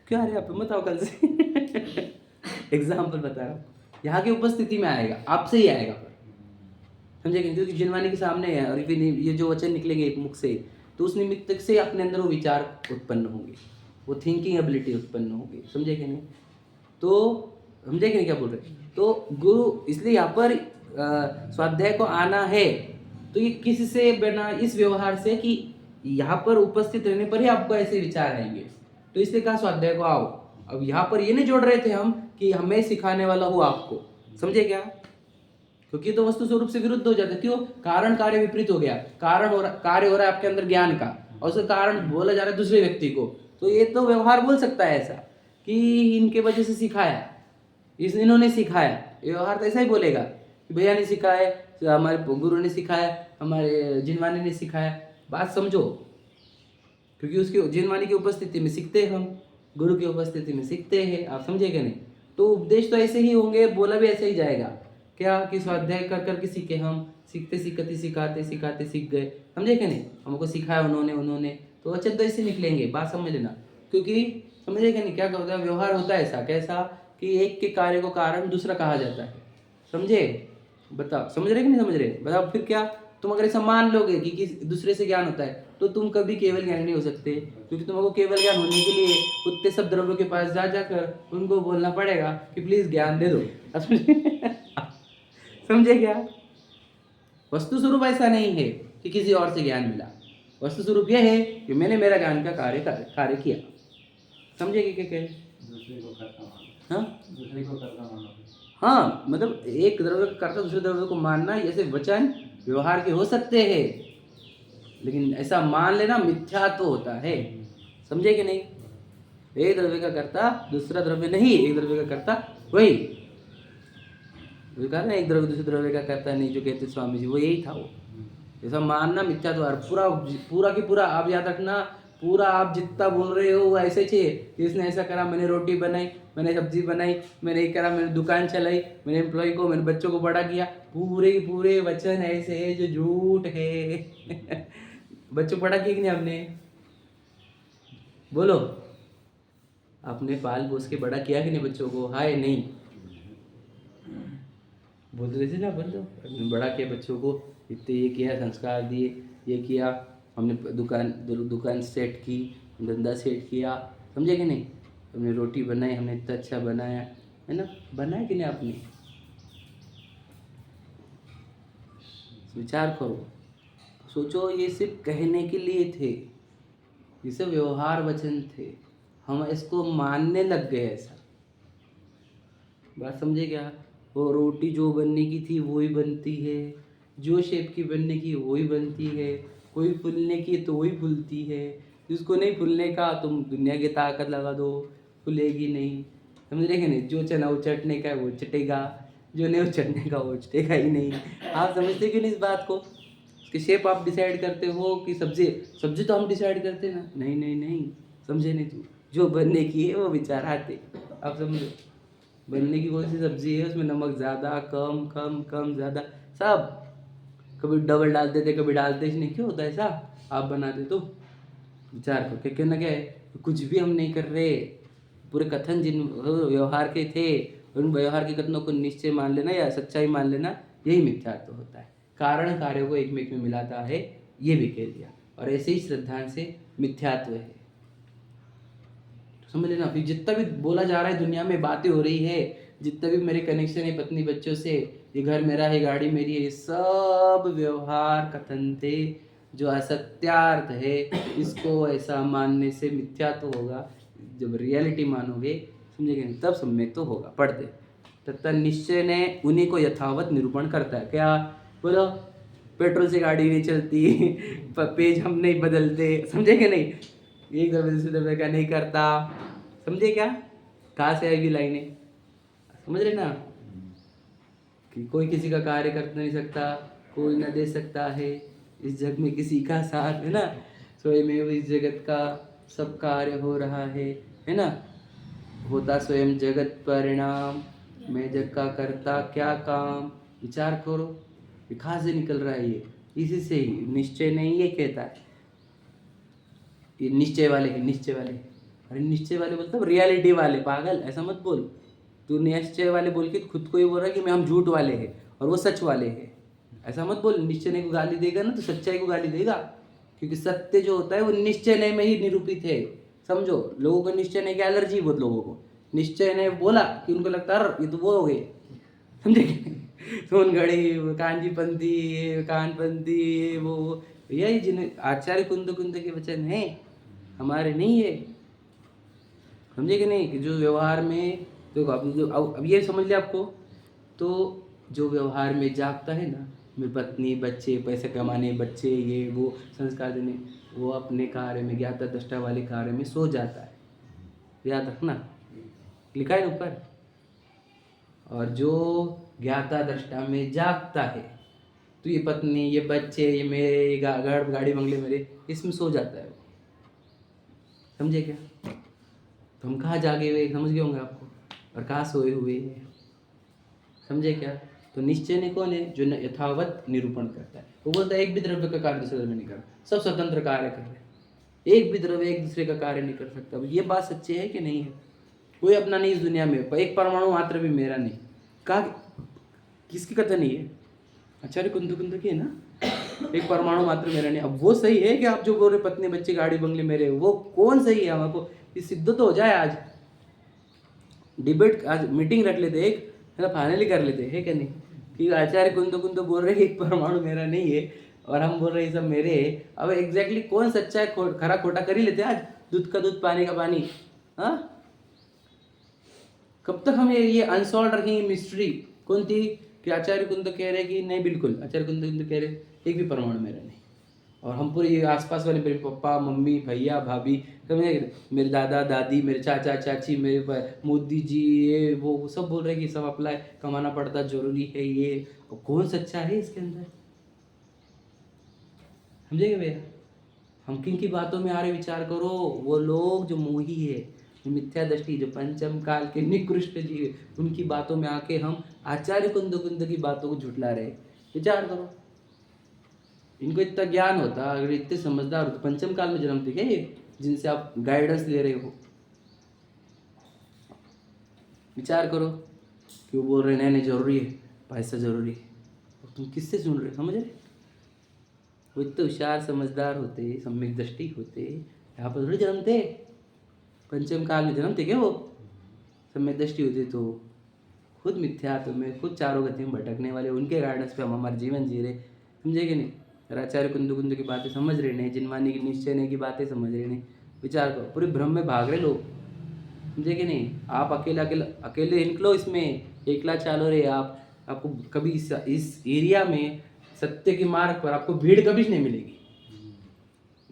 क्यों आ रहे आप, बताओ कल से। एग्जाम्पल बता रहा हूँ, यहाँ की उपस्थिति में आएगा, आपसे ही आएगा, समझे कि, क्योंकि जिनवानी के सामने है, और फिर ये जो वचन निकलेंगे एक मुख से, तो उस निमित्त से अपने अंदर वो विचार उत्पन्न होंगे, वो थिंकिंग एबिलिटी उत्पन्न होगी, समझे कि नहीं। तो समझे कि नहीं क्या बोल रहे। तो गुरु इसलिए यहाँ पर स्वाध्याय को आना है, तो ये किससे बना, इस व्यवहार से कि यहाँ पर उपस्थित रहने पर ही आपको ऐसे विचार आएंगे, तो इसलिए कहा स्वाध्याय को आओ। अब यहाँ पर ये नहीं जोड़ रहे थे हम कि हमें सिखाने वाला हूँ आपको, समझे क्या, क्योंकि तो वस्तु स्वरूप से विरुद्ध हो जाता है। क्यों, कारण कार्य विपरीत हो गया, कार्य हो रहा है आपके अंदर ज्ञान का, और उसका कारण बोला जा रहा है दूसरे व्यक्ति को। तो ये तो व्यवहार बोल सकता है ऐसा कि इनके वजह से सिखाया, इन्होंने सिखाया, व्यवहार तो ऐसा ही बोलेगा कि भैया ने सिखाया, हमारे गुरु ने सिखाया, हमारे जिनवानी ने सिखाया। बात समझो, क्योंकि उसकी जिनवानी की उपस्थिति में सीखते हैं हम, गुरु की उपस्थिति में सीखते हैं, आप समझे क्या नहीं। तो उपदेश तो ऐसे ही होंगे, बोला भी ऐसे ही जाएगा, क्या कि स्वाध्याय कर करके सीखे हम, सीखते सीखते सिखाते सिखाते सीख गए, समझे क्या नहीं। हमको सिखाया उन्होंने, तो वचन तो ऐसे निकलेंगे, बात समझ लेना। क्योंकि समझे क्या नहीं, क्या होता है, व्यवहार होता है ऐसा, कैसा कि एक के कार्य को कारण दूसरा कहा जाता है, समझे। बताओ समझ रहे कि नहीं समझ रहे, बताओ फिर क्या। तुम अगर ऐसा मान लोगे कि दूसरे से ज्ञान होता है, तो तुम कभी केवल ज्ञानी नहीं हो सकते, क्योंकि तुमको केवल ज्ञान होने के लिए उतने सब द्रव्यों के पास जा जाकर उनको बोलना पड़ेगा कि प्लीज ज्ञान दे दो। समझे क्या? वस्तु स्वरूप ऐसा नहीं है कि किसी और से ज्ञान मिला, वस्तु स्वरूप यह है कि मैंने मेरा ज्ञान का कार्य किया। समझे कि क्या? दूसरे को करता मानो। हाँ दूसरे को करता मानो। हाँ, मतलब एक द्रव्य का कर्ता दूसरे द्रव्य को मानना, ऐसे वचन व्यवहार के हो सकते हैं, लेकिन ऐसा मान लेना मिथ्या तो होता है। समझे कि नहीं? एक द्रव्य का कर्ता दूसरा द्रव्य नहीं, एक द्रव्य का कर्ता वही। कहा ना एक द्रव्य दूसरे द्रव्य का कर्ता नहीं, जो कहते स्वामी जी, वो यही था। वो ऐसा मानना मिथ्या तो, पूरा पूरा की पूरा आप याद रखना, पूरा आप जितना बोल रहे हो वो ऐसे ही, इसने ऐसा करा, मैंने रोटी बनाई, मैंने सब्जी बनाई, मैंने ये करा, मैंने दुकान चलाई, मैंने एम्प्लॉय को, मैंने बच्चों को बड़ा किया, पूरे पूरे वचन ऐसे है जो झूठ है। बच्चों को बड़ा किया कि नहीं आपने? बोलो, आपने पाल पोस के बड़ा किया कि नहीं बच्चों को? हाय नहीं बोलते थे ना, बोल दो, हमने बड़ा किया बच्चों को, इतने ये किया, संस्कार दिए, ये किया, हमने दुकान सेट की, धंधा सेट किया। समझे कि नहीं? हमने रोटी बनाई, हमने इतना अच्छा बनाया, है ना? बनाया कि नहीं आपने? विचार करो, सोचो, ये सिर्फ कहने के लिए थे, ये सब व्यवहार वचन थे, हम इसको मानने लग गए। ऐसा बात समझे क्या? वो रोटी जो बनने की थी वही बनती है, जो शेप की बनने की वही बनती है, कोई फूलने की तो वही फूलती है, जिसको नहीं फूलने का तुम दुनिया की ताकत लगा दो, फूलेगी नहीं। समझ रहे कि नहीं? जो चना उचटने का है वो चटेगा, जो नहीं उचटने का वो चटेगा ही नहीं। आप समझते क्यों नहीं इस बात को? उसकी शेप आप डिसाइड करते हो कि सब्जी तो हम डिसाइड करते हैं ना? नहीं नहीं नहीं, समझे नहीं तुम? जो बनने की है वो विचार आते। आप समझो, बनने की कौन सी सब्जी है, उसमें नमक ज़्यादा कम कम कम ज़्यादा सब, कभी डबल डाल देते, कभी डालते ही नहीं। क्यों होता है ऐसा? आप बनाते तो विचार करो, क्या कहना क्या है? कुछ भी हम नहीं कर रहे, पूरे कथन जिन व्यवहार के थे, उन व्यवहार के कथनों को निश्चय मान लेना या सच्चाई मान लेना, यही मिथ्यात्व होता है। कारण कार्यों को एक में मिलाता है, ये भी कह दिया। और ऐसे ही श्रद्धांत से मिथ्यात्व है, समझ लेना। फिर जितना भी बोला जा रहा है दुनिया में, बातें हो रही है, जितना भी मेरे कनेक्शन है पत्नी बच्चों से, ये घर मेरा है, गाड़ी मेरी है, ये सब व्यवहार कथन थे जो असत्यार्थ है। इसको ऐसा मानने से मिथ्या तो होगा, जब रियलिटी मानोगे, समझेंगे, तब सम्यक तो होगा। पढ़ते तथा निश्चय ने उन्हीं को यथावत निरूपण करता है। क्या बोलो? पेट्रोल से गाड़ी नहीं चलती, पेज हम नहीं बदलते, समझे कि नहीं? एक दफे दूसरे दफे का नहीं करता, समझे क्या? कहाँ से आएगी लाइनें? समझ रहे ना कि कोई किसी का कार्य कर नहीं सकता, कोई न दे सकता है इस जग में किसी का साथ, है ना? स्वयं इस जगत का सब कार्य हो रहा है ना? होता स्वयं जगत परिणाम, मैं जग का करता क्या काम। विचार करो, कहाँ से निकल रहा है ये? इसी से ही। निश्चय नहीं ये कहता है, ये निश्चय वाले हैं, निश्चय वाले। अरे निश्चय वाले मतलब रियलिटी वाले, पागल ऐसा मत बोल। तू निश्चय वाले बोल के खुद को ही बोल रहा है कि मैं हम झूठ वाले हैं और वो सच वाले हैं, ऐसा मत बोल। निश्चय नहीं को गाली देगा ना तो सच्चाई को गाली देगा, क्योंकि सत्य जो होता है वो निश्चय नहीं में ही निरूपित है। समझो, लोगों को निश्चय नहीं की एलर्जी, बहुत लोगों को निश्चय नहीं बोला कि उनको लगता है ये तो वो हो गए, समझे? सोनगढ़ी, कांजीपंथी, कानपंथी, वो यही जिन्हें आचार्य कुंद के वचन हैं, हमारे नहीं है। समझे कि नहीं? कि जो व्यवहार में देखो, अब जो अब ये समझ लिया आपको, तो जो व्यवहार में जागता है ना, मेरी पत्नी, बच्चे, पैसे कमाने, बच्चे, ये वो संस्कार देने, वो अपने कार्य में, ज्ञाता दृष्टा वाले कार्य में सो जाता है। याद रखना, लिखा है ऊपर। और जो ज्ञाता दृष्टा में जागता है, तो ये पत्नी, ये बच्चे, ये मेरे गाड़ी बंगले मेरे, इसमें सो जाता है वो। समझे क्या? तो हम कहाँ जागे हुए समझ गए होंगे आपको, और कहाँ सोए हुए हैं, समझे क्या? तो निश्चय ने कौन है? जो यथावत निरूपण करता है। वो बोलता है एक भी द्रव्य का कार्य दूसरे द्रव्य नहीं कर, सब स्वतंत्र कार्य कर रहे हैं, एक भी द्रव्य एक दूसरे का कार्य नहीं कर सकता। अब ये बात सच्ची है कि नहीं है? कोई अपना नहीं इस दुनिया में, एक परमाणु मात्र भी मेरा नहीं। कहा किसकी कथन नहीं है? आचार्य कुंद की है ना? एक परमाणु मात्र मेरा नहीं। अब वो सही है कि आप जो बोल रहे पत्नी बच्चे गाड़ी बंगले मेरे, वो कौन सही है? हमारे ये सिद्ध तो हो जाए आज, डिबेट आज मीटिंग रख लेते एक, है ना, फाइनली कर लेते है क्या नहीं, कि आचार्य कुंदो बोल रहे एक परमाणु मेरा नहीं है और हम बोल रहे हैं सब मेरे है। अब एग्जैक्टली कौन सच्चा है, खरा खोटा कर ही लेते आज, दूध का दूध पानी का पानी। हाँ, कब तक हम ये अनसॉल्व रखेंगे मिस्ट्री? कौन थी कि आचार्य कुंद कह रहे कि नहीं, बिल्कुल आचार्य कुंद कह रहे एक भी परमाणु मेरा नहीं, और हम पूरे ये आसपास वाले मेरे पापा मम्मी भैया भाभी सब, मेरे दादा दादी मेरे चाचा चाची मेरे मोदी जी ये वो सब बोल रहे कि सब अप्लाई कमाना पड़ता जरूरी है ये। कौन सच्चा है इसके अंदर? समझेंगे भैया? हम किन की बातों में आ रहे विचार करो। वो लोग जो मोही है, जो मिथ्या दृष्टि, जो पंचम काल के निकृष्ट जीव है, उनकी बातों में आके हम आचार्य कुंद की बातों को झुठला रहे। विचार करो, इनको इतना ज्ञान होता, अगर इतने समझदार होते, पंचम काल में जन्मते क्या ये, जिनसे आप गाइडेंस ले रहे हो? विचार करो कि वो बोल रहे नहीं नहीं जरूरी है, पैसा जरूरी है, और तुम किससे सुन रहे हो? समझ रहे? वो इतने होशियार समझदार होते, सम्यक दृष्टि होते, यहाँ पर थोड़ी जन्मते, पंचम काल में जन्मते क्या वो? सम्यक दृष्टि होती तो खुद मिथ्यात्व में, खुद चारों गति में भटकने वाले, उनके गाइडेंस पे हम हमारा जीवन जी रहे। समझे कि नहीं? आचार्य कुंद की बातें समझ रहे नहीं, जिनवानी की निश्चय ने की बातें समझ रहे नहीं। विचार करो, पूरे भ्रम में भाग रहे लोग। समझे कि नहीं? आप अकेले निकलो इसमें, एकला चालो रे आप। आपको कभी इस एरिया में सत्य के मार्ग पर आपको भीड़ कभी नहीं मिलेगी।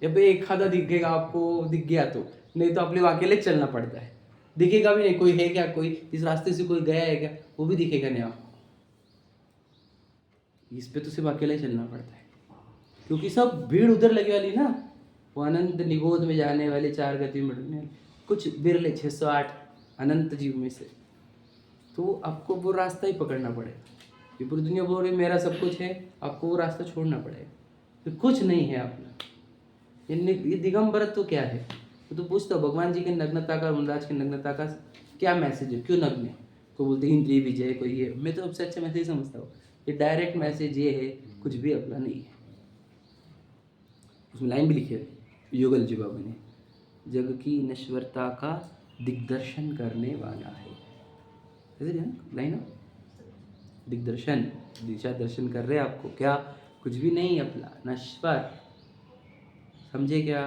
जब एक आधा दिखेगा आपको, दिख गया तो, नहीं तो अपने अकेले चलना पड़ता है। दिखेगा भी नहीं, कोई है क्या, कोई इस रास्ते से कोई गया है क्या, वो भी दिखेगा नहीं आपको। इस पे तो सिर्फ अकेले चलना पड़ता है, क्योंकि सब भीड़ उधर लगी वाली ना, वो अनंत निगोद में जाने वाले, चार गति में कुछ बिरले 608 अनंत जीव में से, तो आपको वो रास्ता ही पकड़ना पड़ेगा। ये पूरी दुनिया बोल रही मेरा सब कुछ है, आपको वो रास्ता छोड़ना पड़ेगा। तो कुछ नहीं है अपना। ये दिगंबरत्व तो क्या है? तो पूछता हो भगवान जी के नग्नता का, वनराज की नग्नता का क्या मैसेज है, क्यों नग्न है? कोई बोलते इंद्रिय विजय, कोई ये। मैं तो सबसे अच्छा मैसेज समझता हूँ, ये डायरेक्ट मैसेज ये है, कुछ भी अपना नहीं है। उसमें लाइन भी लिखी है युगल जी बाबा ने, जग की नश्वरता का दिग्दर्शन करने वाला है। ऐसे ना लाइन है, दिग्दर्शन, दिशा दर्शन कर रहे हैं आपको। क्या? कुछ भी नहीं अपना, नश्वर। समझे क्या?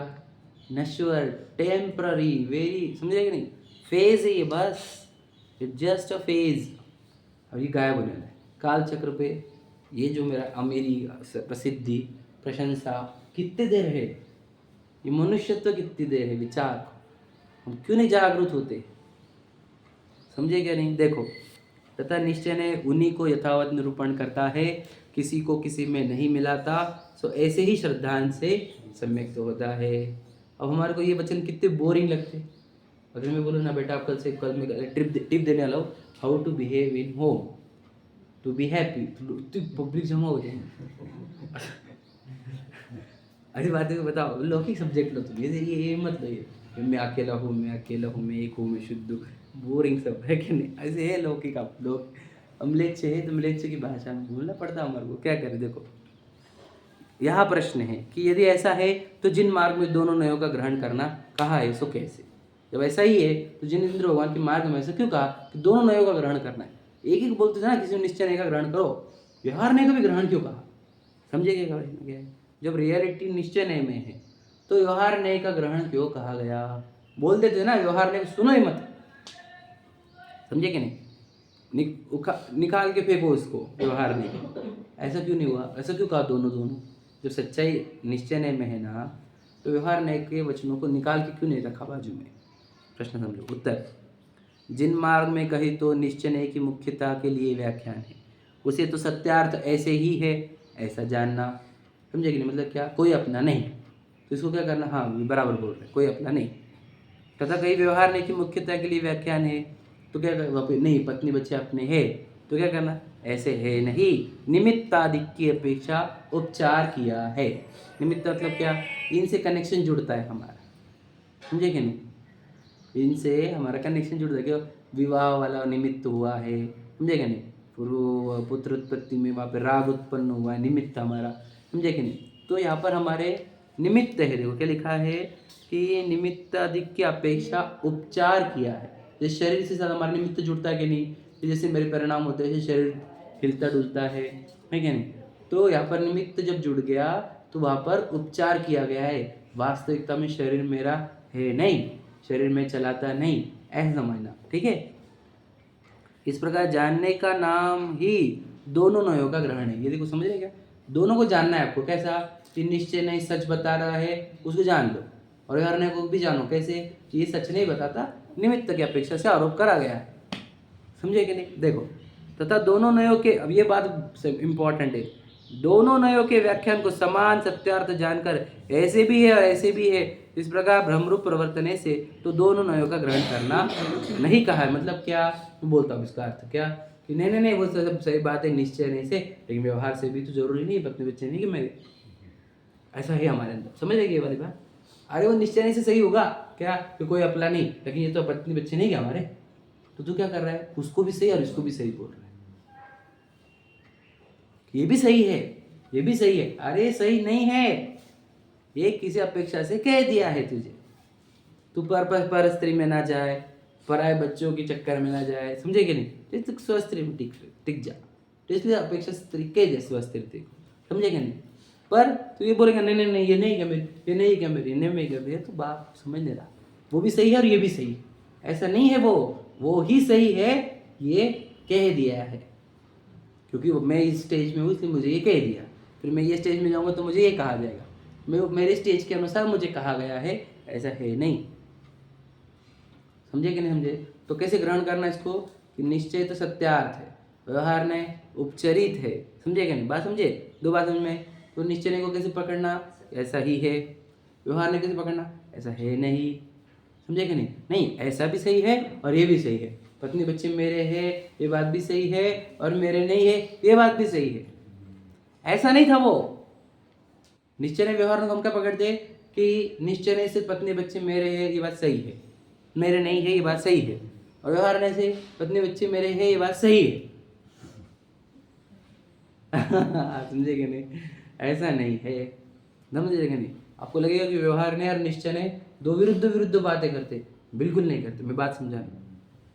नश्वर, टेम्पररी, वेरी, समझे कि नहीं? फेज है ये, बस इट जस्ट अ फेज। अब ये गायब होने वाला है काल चक्र पे। ये जो मेरी प्रसिद्धि प्रशंसा कितने देर है, ये मनुष्यत्व कितनी देर है? विचार, हम क्यों नहीं जागरूक होते? समझे क्या नहीं? देखो, तथा निश्चय ने उन्हीं को यथावत निरूपण करता है, किसी को किसी में नहीं मिलाता। सो ऐसे ही श्रद्धांत से सम्यक तो होता है। अब हमारे को ये वचन कितने बोरिंग लगते। अगर मैं बोलूँ ना बेटा, आप कल में टिप देने वाला हूँ, how to behave in home to be happy, तो पब्लिक जमा हो जाए। ऐसी बातें को बताओ, लौकिक सब्जेक्ट लो तुम, ये मत लो ये मैं अकेला हूँ, मैं एक हूँ, मैं शुद्ध हूँ, बोरिंग सब है कि नहीं? ऐसे है लौकिक। आप लोग अम्लेच्छ है तो अम्लेच्छ की भाषा में बोलना पड़ता हमारे को, क्या करें? देखो, यहाँ प्रश्न है कि यदि ऐसा है तो जिन मार्ग में दोनों नयों का ग्रहण करना कहा है, सो कैसे? जब ऐसा ही है तो जिन इंद्र भगवान के मार्ग में ऐसा क्यों कहा कि दोनों नयों का ग्रहण करना है? एक ही बोलते थे ना, किसी में निश्चय नय का ग्रहण करो, व्यवहार नय का भी ग्रहण क्यों कहा? समझिएगा क्या है? जब रियलिटी निश्चय नय में है तो व्यवहार नय का ग्रहण क्यों कहा गया? बोल देते ना व्यवहार नय, सुनो ही मत। समझे कि नहीं? निकाल के फेंको उसको, व्यवहार नहीं। ऐसा क्यों नहीं हुआ? ऐसा क्यों कहा दोनों? जब सच्चाई निश्चय नय में है ना, तो व्यवहार नय के वचनों को निकाल के क्यों नहीं रखा बाजू में? प्रश्न समझो। उत्तर, जिन मार्ग में कही तो निश्चय नय की मुख्यता के लिए व्याख्यान है, उसे तो सत्यार्थ ऐसे ही है, ऐसा जानना। समझे कि नहीं? मतलब क्या? कोई अपना नहीं, तो इसको क्या करना? हाँ, बराबर बोल रहे, कोई अपना नहीं। तथा कहीं व्यवहार नय की मुख्यता के लिए व्याख्यान है, तो क्या नहीं, पत्नी बच्चे अपने हैं, तो क्या करना? ऐसे है नहीं, निमित्त आदि की अपेक्षा उपचार किया है। निमित्त मतलब क्या? इनसे कनेक्शन जुड़ता है हमारा। समझे कि नहीं? इनसे हमारा कनेक्शन जुड़ता है। क्या? विवाह वाला निमित्त हुआ है। समझे कि नहीं? पुत्र उत्पत्ति में वहाँ पे राग उत्पन्न हुआ है, निमित्त हमारा। समझे कि नहीं। तो यहाँ पर हमारे निमित्त है, देखो क्या लिखा है कि निमित्त अधिक की अपेक्षा उपचार किया है। जैसे शरीर से साथ हमारा निमित्त जुड़ता है कि नहीं, तो जैसे मेरे परिणाम होते हैं, जैसे शरीर हिलता डुलता है क्या नहीं। तो यहाँ पर निमित्त जब जुड़ गया तो वहाँ पर उपचार किया गया है। वास्तविकता में शरीर मेरा है नहीं, शरीर में चलाता नहीं, ऐसा समझना, ठीक है। इस प्रकार जानने का नाम ही दोनों नयों का ग्रहण है। ये देखो समझ रहे क्या, दोनों को जानना है आपको। कैसा कि निश्चय नहीं सच बता रहा है उसको जान लो, और हर नय को भी जानो। कैसे कि ये सच नहीं बताता, निमित्त की अपेक्षा से आरोप करा गया है, समझे कि नहीं। देखो तथा दोनों नयों के, अब ये बात इंपॉर्टेंट है, दोनों नयों के व्याख्यान को समान सत्यार्थ जानकर ऐसे भी है और ऐसे भी है इस प्रकार भ्रमरूप प्रवर्तने से तो दोनों नयों का ग्रहण करना नहीं कहा है। मतलब क्या, मैं बोलता हूँ इसका अर्थ क्या कि नहीं नहीं नहीं वो सब सही बात है निश्चय नहीं से, लेकिन व्यवहार से भी तो जरूरी नहीं पत्नी बच्चे नहीं कि मेरे, ऐसा है हमारे अंदर, समझ रहे ये वाली बात। अरे वो निश्चय नहीं से सही होगा क्या कि कोई अपना नहीं, लेकिन ये तो पत्नी बच्चे नहीं क्या हमारे, तो तू क्या कर रहा है, उसको भी सही और इसको भी सही बोल रहा है, ये भी सही है ये भी सही है। अरे सही नहीं है, ये किसी अपेक्षा से कह दिया है तुझे, तू पर स्त्री में ना जाए, पराए बच्चों के चक्कर में ना जाए, समझे कि नहीं, तो स्वस्थ में टिक जा, तो इसलिए अपेक्षा स्त्री कह दे स्वस्थ को, समझे कि नहीं। पर तू ये बोलेगा नहीं नहीं नहीं ये नहीं क्या मेरी, ये नहीं क्या मेरी, नहीं मैं क्या मेरी, तो बात समझ नहीं रहा, वो भी सही है और ये भी सही है, ऐसा नहीं है, वो ही सही है, ये कह दिया है। क्योंकि मैं इस स्टेज में हूँ इसलिए मुझे ये कह दिया, फिर मैं ये स्टेज में जाऊँगा तो मुझे ये कहा जाएगा, मैं मेरे स्टेज के अनुसार मुझे कहा गया है, ऐसा है नहीं, समझे कि नहीं समझे। तो कैसे ग्रहण करना इसको कि निश्चय तो सत्यार्थ है, व्यवहार ने उपचरित है, समझे कि नहीं, बात समझे, दो बात समझ में। तो निश्चय को कैसे पकड़ना, ऐसा ही है, व्यवहार ने कैसे पकड़ना, ऐसा है नहीं, समझे कि नहीं। नहीं ऐसा भी सही है और ये भी सही है, पत्नी बच्चे मेरे हैं ये बात भी सही है और मेरे नहीं है ये बात भी सही है, ऐसा नहीं था वो। निश्चय ने व्यवहार को हम क्या पकड़ते कि निश्चय ने से पत्नी बच्चे मेरे हैं ये बात सही है, मेरे नहीं है ये बात सही है, और व्यवहार ने से पत्नी बच्चे मेरे हैं ये बात सही है समझे कि नहीं, ऐसा नहीं है, समझे कि नहीं। आपको लगेगा कि व्यवहार ने और निश्चय ने दो विरुद्ध बातें करते, बिल्कुल नहीं करते। मैं बात समझा,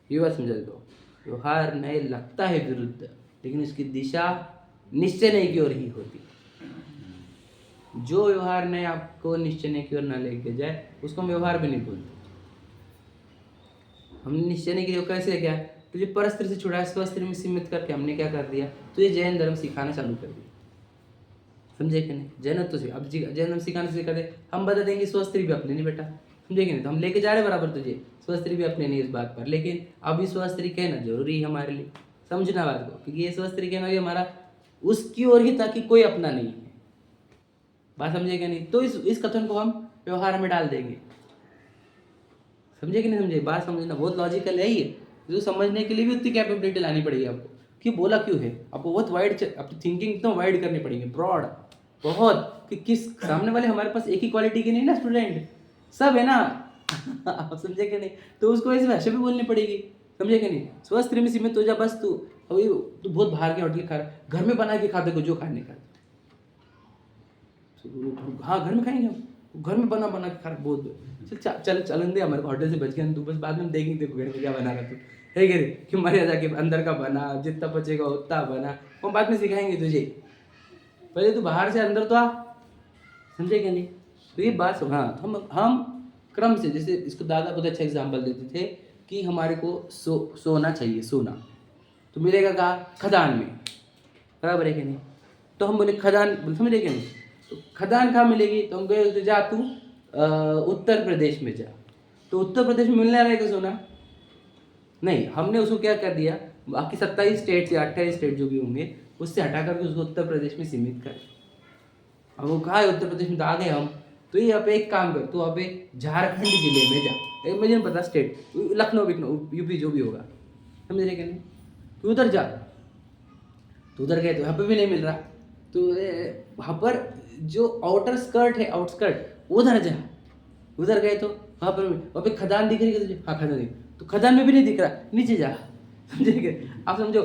ये बात समझा दो, व्यवहार ने लगता है विरुद्ध, लेकिन उसकी दिशा निश्चय नहीं की ओर ही होती। जो व्यवहार ने आपको निश्चय नहीं की ओर न लेके जाए उसको हम व्यवहार भी नहीं बोलते। हमने निश्चय नहीं किया कैसे क्या, तुझे परस्त्री से छुड़ाया, स्वस्त्री में सीमित करके हमने क्या कर दिया, तुझे जैन धर्म सिखाना चालू कर दिया, समझे कि नहीं। जैन तो अब जैन धर्म सिखाने से कर, हम बता देंगे स्वस्त्री भी अपने नहीं बेटा, समझे कि नहीं। तो हम लेके जा रहे बराबर तुझे, स्वस्त्री भी अपने नहीं इस बात पर, लेकिन अभी स्वस्त्री कहना जरूरी है हमारे लिए, समझना बात को, क्योंकि ये स्वस्त्री कहना भी हमारा उसकी ओर ही ताकि कोई अपना नहीं है, बात समझे कि नहीं। तो इस कथन को हम व्यवहार में डाल देंगे, समझे कि नहीं समझे, बात समझना बहुत लॉजिकल है ये, जो समझने के लिए भी उतनी कैपेबिलिटी लानी पड़ेगी आपको कि बोला क्यों है, आपको बहुत वाइड अपनी थिंकिंग एकदम वाइड करनी पड़ेगी, ब्रॉड बहुत, कि किस सामने वाले हमारे पास एक ही क्वालिटी के नहीं ना स्टूडेंट, सब है ना आप समझे कि नहीं। तो उसको ऐसी भाषा भी बोलनी पड़ेगी, समझे कि नहीं। स्वस्थ में सीमित हो जा बस, तू अभी तू बहुत बाहर के होटल खा रहा, घर में बना के खाते को जो खाने का, हाँ घर में खाएंगे हम, घर में बना के खा रहा बहुत, चल चलन दे हमारे होटल से बच गया, तू बस बाद में देखेंगे देखो घर में क्या बना रहा तू, है कि मर्यादा के अंदर का बना, जितना बचेगा उतना बना, वो बाद में सिखाएंगे तुझे, पहले तू बाहर से अंदर तो आ, समझे कि नहीं। तो ये बात हाँ, हम क्रम से, जैसे इसको दादा बहुत अच्छा एग्जाम्पल देते थे कि हमारे को सोना चाहिए, सोना तो मिलेगा कहाँ, खदान में, बराबर है कि नहीं। तो हम बोले खदान, समझे कि नहीं, तो खदान कहाँ मिलेगी, तो हम गए जा तू उत्तर प्रदेश में जा, तो उत्तर प्रदेश में मिलने रहेगा सोना नहीं, हमने उसको क्या कर दिया, बाकी 27 स्टेट या 28 स्टेट जो भी होंगे उससे हटा करके उसको उत्तर प्रदेश में सीमित कर। अब वो कहा है उत्तर प्रदेश में तो आ गए हम, तो ये यहाँ पे एक काम कर, तो वहाँ पे झारखंड जिले में जा, मुझे नहीं पता स्टेट, लखनऊ यूपी जो भी होगा, समझ रहे कि नहीं, तो उधर जा, तो उधर गए तो यहाँ पे भी नहीं मिल रहा, तो वहाँ पर जो आउटर स्कर्ट है, आउटस्कर्ट उधर जा, उधर गए तो वहाँ पे खदान दिख रही है तुझे, हाँ खदान दिख, तो खदान में भी नहीं दिख रहा, नीचे जा, समझे। आप समझो,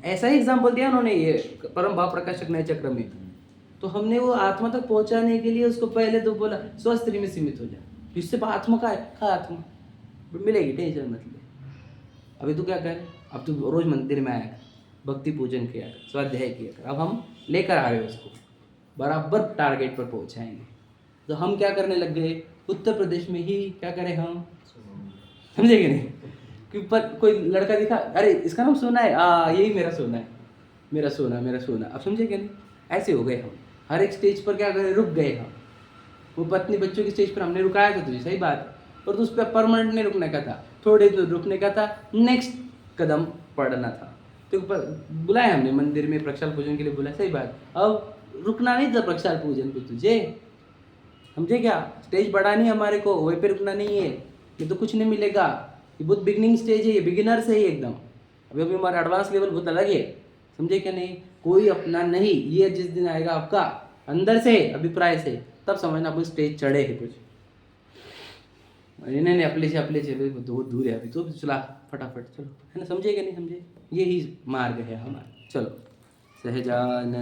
ऐसा ही एग्जाम्पल दिया उन्होंने ये परम भाव प्रकाशक नए चक्र में, तो हमने वो आत्मा तक पहुंचाने के लिए उसको पहले तो बोला स्वस्थ में सीमित हो जा, इससे आत्मा का है, खा आत्मा मिलेगी, टेंशन मत ले। अभी तू क्या कर, अब तू रोज मंदिर में आया कर, भक्ति पूजन किया कर, स्वाध्याय किया कर। अब हम लेकर आ रहे हैं उसको, बराबर टारगेट पर पहुंचाएंगे। तो हम क्या करने लग गए, उत्तर प्रदेश में ही क्या करें हम, समझे कि नहीं, कि पर कोई लड़का दिखा, अरे इसका नाम सोना है, यही मेरा सोना है, मेरा सोना मेरा सोना। अब समझे कि नहीं, ऐसे हो गए हम। हर एक स्टेज पर क्या करें, रुक गए हम। वो पत्नी बच्चों की स्टेज पर हमने रुकाया था तुझे, सही बात, पर तो उस पर परमानेंट नहीं रुकने का था, थोड़े तो रुकने का था, नेक्स्ट कदम पढ़ना था। तो बुलाया हमने मंदिर में, प्रक्षाल पूजन के लिए बुलाया, सही बात। अब रुकना नहीं था प्रक्षाल पूजन पे तुझे, समझे क्या, स्टेज बढ़ानी हमारे को, वहीं पे रुकना नहीं है, ये तो कुछ नहीं मिलेगा। ये बहुत बिगनिंग स्टेज है, ये बिगिनर से ही एकदम, अभी अभी हमारा एडवांस लेवल बहुत अलग है, समझे क्या नहीं। कोई अपना नहीं, ये जिस दिन आएगा आपका अंदर से अभिप्राय से, तब समझना आप स्टेज चढ़े है कुछ। नहीं अपने से बहुत दूर है अभी तो, चला फटाफट चलो, है ना, समझे क्या नहीं समझे, यही मार्ग है हमारा। चलो सहजानंद